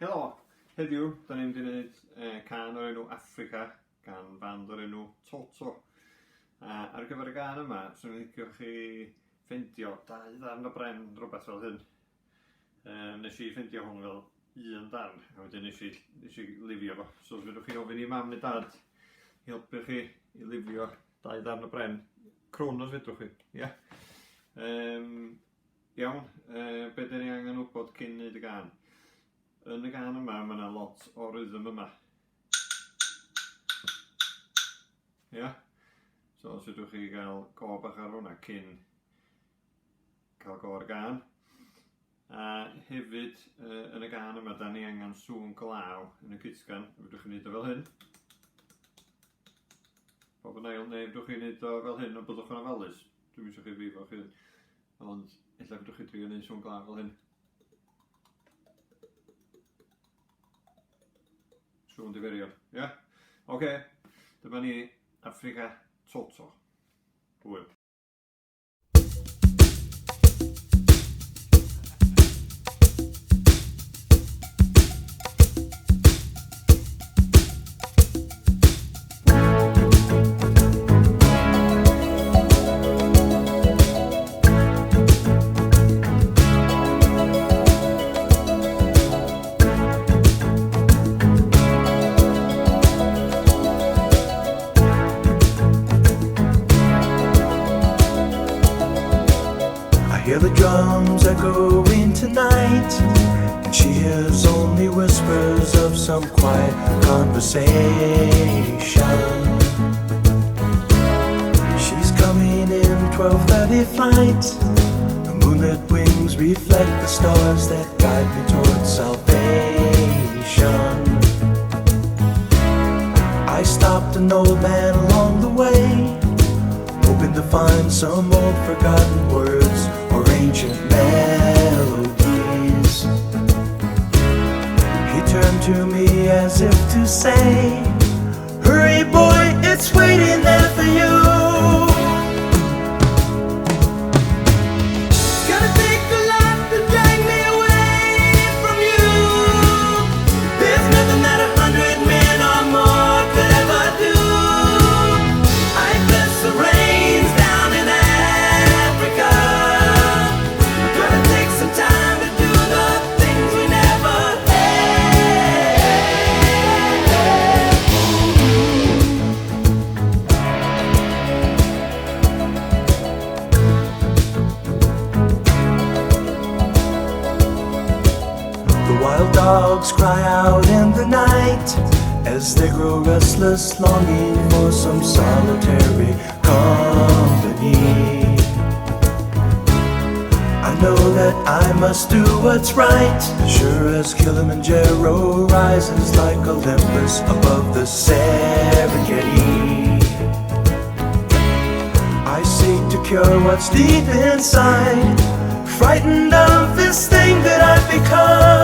Helo, heddiw, da ni'n mynd i wneud can o'r enw Africa gan band o'r enw Toto. Ar gyfer y gan yma, swn i'n licio chi ffeindio 2 ddarn o bren, rhywbeth fel hyn. Nes i ffeindio hwn fel 1 darn, a wedyn nes i lifio fo. So fydwch chi'n ofyn i mam neu dad i helpu chi i lifio 2 darn o bren. Crwn os fedrwch chi, ia? Iawn, be dyn ni angen wybod cyn wneud y gan? Yn y gan yma, mae yna lot o rhythm yma. Ia? So, os ydwch chi gael go bach ar hwnna cyn cael go o'r gan. A hefyd, yn y gan yma, da ni angen sŵn glaw yn y cysgan. Fydwch chi'n neud o fel hyn. Bob yn ail, neu fydwch chi'n neud o fel hyn o byddwch yn ofalus. Dwi'n eisiau chi frifo chi. Ond, illa fydwch chi drio neud sŵn glaw fel hyn. Sŵn diferio, ia? Oce, dyma ni Africa Toto. Hwyl. Hear the drums echoing tonight, and she hears only whispers of some quiet conversation. She's coming in 12:30 flight. The moonlit wings reflect the stars that guide me towards salvation. I stopped an old man along the way, hoping to find some old forgotten words or ancient melodies. He turned to me as if to say, "Hurry boy, it's waiting there for you." It's gonna take a lot to drag me away from you. There's nothing that 100 men or more could ever do. I bless the rains down in Africa. Gonna take some time to do the things we never had. The wild dogs cry out in the night as they grow restless, longing for some solitary company. I know that I must do what's right, sure as Kilimanjaro rises like Olympus above the Serengeti. I seek to cure what's deep inside, frightened of this thing that I've become.